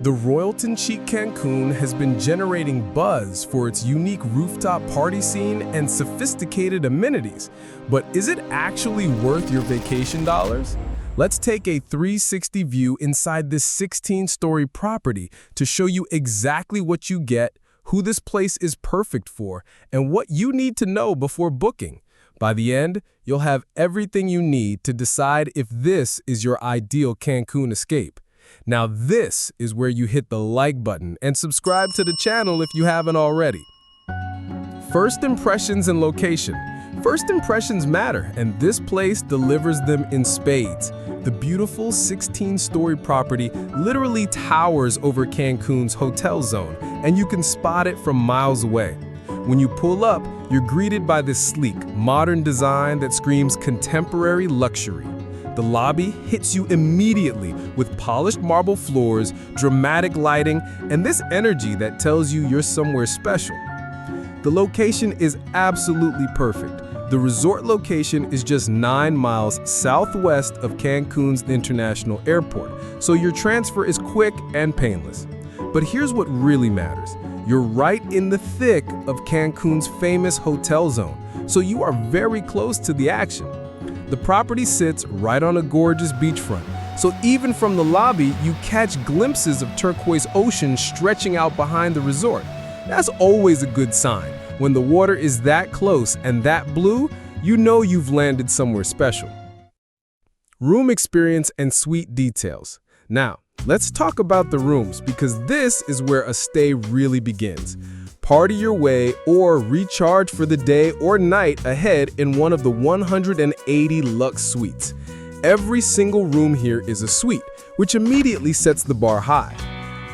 The Royalton CHIC Cancun has been generating buzz for its unique rooftop party scene and sophisticated amenities. But is it actually worth your vacation dollars? Let's take a 360 view inside this 16-story property to show you exactly what you get, who this place is perfect for, and what you need to know before booking. By the end, you'll have everything you need to decide if this is your ideal Cancun escape. Now this is where you hit the like button and subscribe to the channel if you haven't already. First impressions and location. First impressions matter, and this place delivers them in spades. The beautiful 16-story property literally towers over Cancun's hotel zone, and you can spot it from miles away. When you pull up, you're greeted by this sleek, modern design that screams contemporary luxury. The lobby hits you immediately with polished marble floors, dramatic lighting, and this energy that tells you you're somewhere special. The location is absolutely perfect. The resort location is just 9 miles southwest of Cancun's International Airport, so your transfer is quick and painless. But here's what really matters. You're right in the thick of Cancun's famous hotel zone, so you are very close to the action. The property sits right on a gorgeous beachfront, so even from the lobby, you catch glimpses of turquoise ocean stretching out behind the resort. That's always a good sign. When the water is that close and that blue, you know you've landed somewhere special. Room experience and suite details. Now, let's talk about the rooms because this is where a stay really begins. Party your way or recharge for the day or night ahead in one of the 180 luxe suites. Every single room here is a suite, which immediately sets the bar high.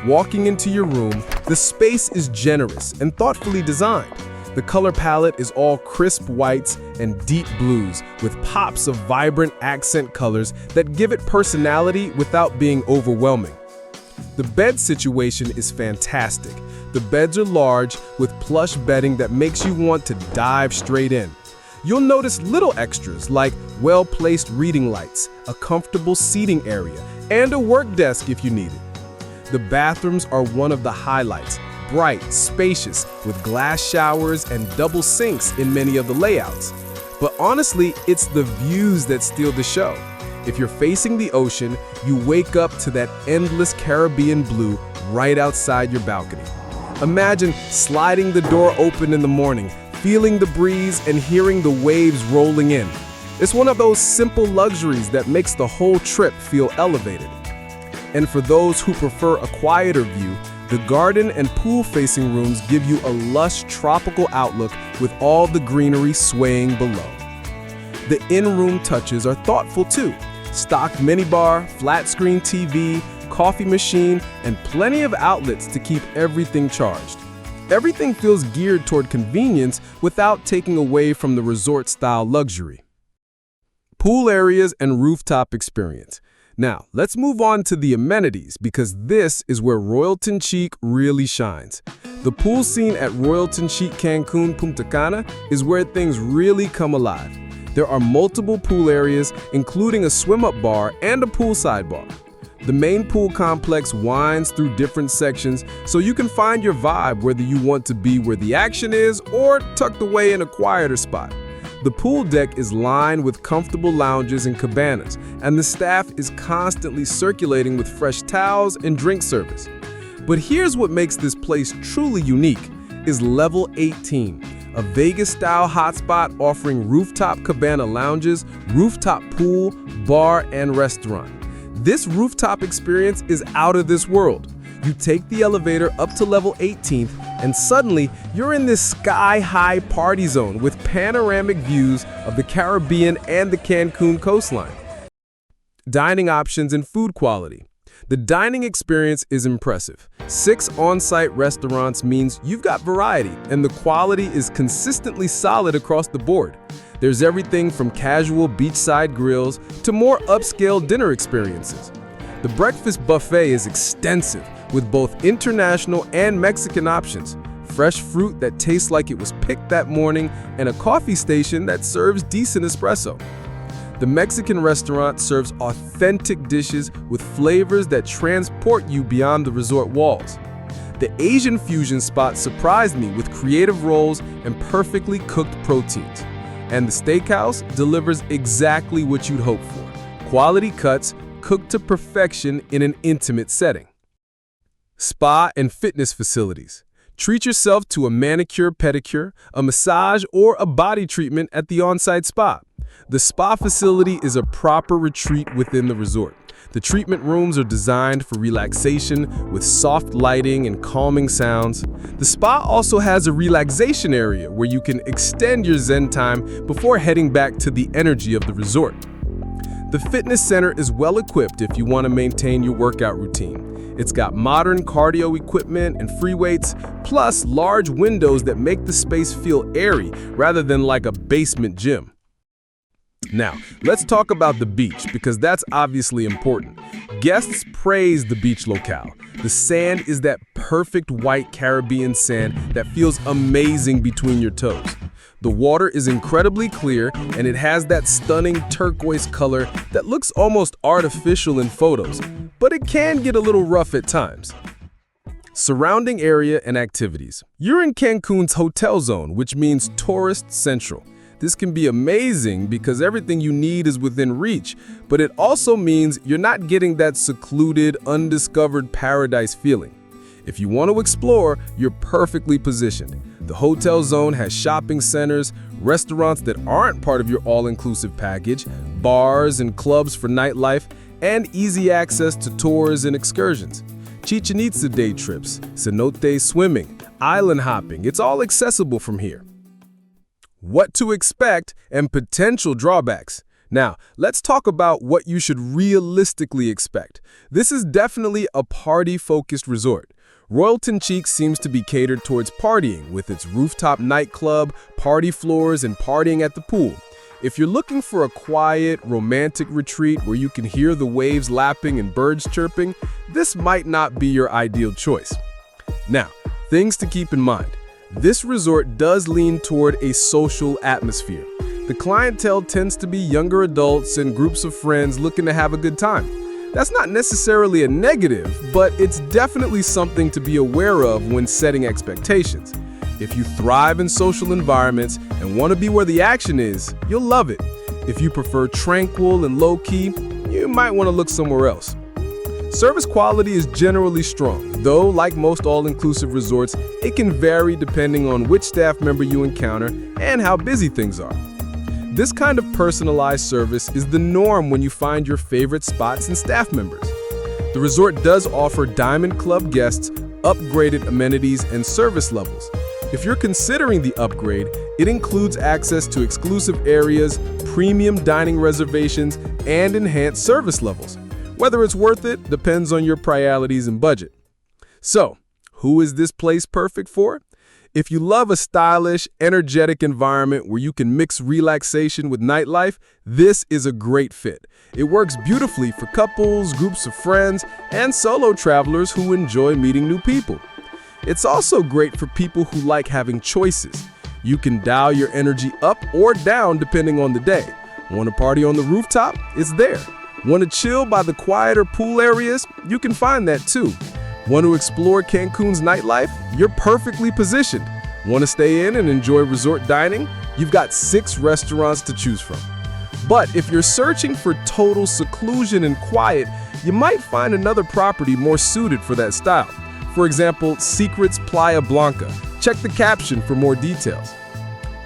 Walking into your room, the space is generous and thoughtfully designed. The color palette is all crisp whites and deep blues with pops of vibrant accent colors that give it personality without being overwhelming. The bed situation is fantastic. The beds are large with plush bedding that makes you want to dive straight in. You'll notice little extras like well-placed reading lights, a comfortable seating area, and a work desk if you need it. The bathrooms are one of the highlights, bright, spacious, with glass showers and double sinks in many of the layouts. But honestly, it's the views that steal the show. If you're facing the ocean, you wake up to that endless Caribbean blue right outside your balcony. Imagine sliding the door open in the morning, feeling the breeze and hearing the waves rolling in. It's one of those simple luxuries that makes the whole trip feel elevated. And for those who prefer a quieter view, the garden and pool-facing rooms give you a lush tropical outlook with all the greenery swaying below. The in-room touches are thoughtful too. Stocked minibar, flat-screen TV, coffee machine, and plenty of outlets to keep everything charged. Everything feels geared toward convenience without taking away from the resort-style luxury. Pool areas and rooftop experience. Now, let's move on to the amenities because this is where Royalton CHIC really shines. The pool scene at Royalton CHIC Cancun Punta Cana is where things really come alive. There are multiple pool areas, including a swim-up bar and a poolside bar. The main pool complex winds through different sections, so you can find your vibe whether you want to be where the action is or tucked away in a quieter spot. The pool deck is lined with comfortable lounges and cabanas, and the staff is constantly circulating with fresh towels and drink service. But here's what makes this place truly unique, is Level 18, a Vegas-style hotspot offering rooftop cabana lounges, rooftop pool, bar, and restaurant. This rooftop experience is out of this world. You take the elevator up to level 18th, and suddenly you're in this sky-high party zone with panoramic views of the Caribbean and the Cancun coastline. Dining options and food quality. The dining experience is impressive. 6 on-site restaurants means you've got variety, and the quality is consistently solid across the board. There's everything from casual beachside grills to more upscale dinner experiences. The breakfast buffet is extensive, with both international and Mexican options, fresh fruit that tastes like it was picked that morning, and a coffee station that serves decent espresso. The Mexican restaurant serves authentic dishes with flavors that transport you beyond the resort walls. The Asian fusion spot surprised me with creative rolls and perfectly cooked proteins. And the steakhouse delivers exactly what you'd hope for. Quality cuts cooked to perfection in an intimate setting. Spa and fitness facilities. Treat yourself to a manicure, pedicure, a massage, or a body treatment at the on-site spa. The spa facility is a proper retreat within the resort. The treatment rooms are designed for relaxation with soft lighting and calming sounds. The spa also has a relaxation area where you can extend your Zen time before heading back to the energy of the resort. The fitness center is well equipped if you want to maintain your workout routine. It's got modern cardio equipment and free weights, plus large windows that make the space feel airy rather than like a basement gym. Now, let's talk about the beach, because that's obviously important. Guests praise the beach locale. The sand is that perfect white Caribbean sand that feels amazing between your toes. The water is incredibly clear, and it has that stunning turquoise color that looks almost artificial in photos, but it can get a little rough at times. Surrounding area and activities. You're in Cancun's hotel zone, which means tourist central. This can be amazing because everything you need is within reach, but it also means you're not getting that secluded, undiscovered paradise feeling. If you want to explore, you're perfectly positioned. The hotel zone has shopping centers, restaurants that aren't part of your all-inclusive package, bars and clubs for nightlife, and easy access to tours and excursions. Chichen Itza day trips, cenote swimming, island hopping, it's all accessible from here. What to expect and potential drawbacks. Now, let's talk about what you should realistically expect. This is definitely a party-focused resort. Royalton CHIC seems to be catered towards partying with its rooftop nightclub, party floors, and partying at the pool. If you're looking for a quiet, romantic retreat where you can hear the waves lapping and birds chirping, this might not be your ideal choice. Now, things to keep in mind. This resort does lean toward a social atmosphere. The clientele tends to be younger adults and groups of friends looking to have a good time. That's not necessarily a negative, but it's definitely something to be aware of when setting expectations. If you thrive in social environments and want to be where the action is, you'll love it. If you prefer tranquil and low-key, you might want to look somewhere else. Service quality is generally strong, though like most all-inclusive resorts, it can vary depending on which staff member you encounter and how busy things are. This kind of personalized service is the norm when you find your favorite spots and staff members. The resort does offer Diamond Club guests upgraded amenities and service levels. If you're considering the upgrade, it includes access to exclusive areas, premium dining reservations, and enhanced service levels. Whether it's worth it depends on your priorities and budget. So, who is this place perfect for? If you love a stylish, energetic environment where you can mix relaxation with nightlife, this is a great fit. It works beautifully for couples, groups of friends, and solo travelers who enjoy meeting new people. It's also great for people who like having choices. You can dial your energy up or down depending on the day. Want to party on the rooftop? It's there. Want to chill by the quieter pool areas? You can find that too. Want to explore Cancun's nightlife? You're perfectly positioned. Want to stay in and enjoy resort dining? You've got 6 restaurants to choose from. But if you're searching for total seclusion and quiet, you might find another property more suited for that style. For example, Secrets Playa Blanca. Check the caption for more details.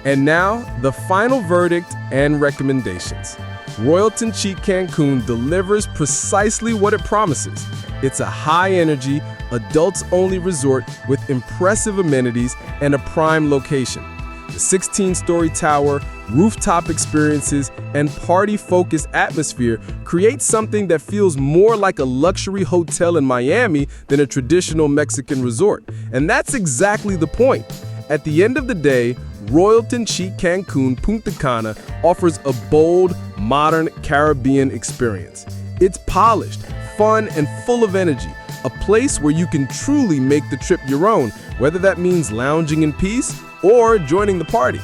And now, the final verdict and recommendations. Royalton CHIC Cancun delivers precisely what it promises. It's a high-energy, adults-only resort with impressive amenities and a prime location. The 16-story tower, rooftop experiences, and party-focused atmosphere create something that feels more like a luxury hotel in Miami than a traditional Mexican resort. And that's exactly the point. At the end of the day, Royalton CHIC Cancun Punta Cana offers a bold, modern Caribbean experience. It's polished, fun, and full of energy, a place where you can truly make the trip your own, whether that means lounging in peace or joining the party.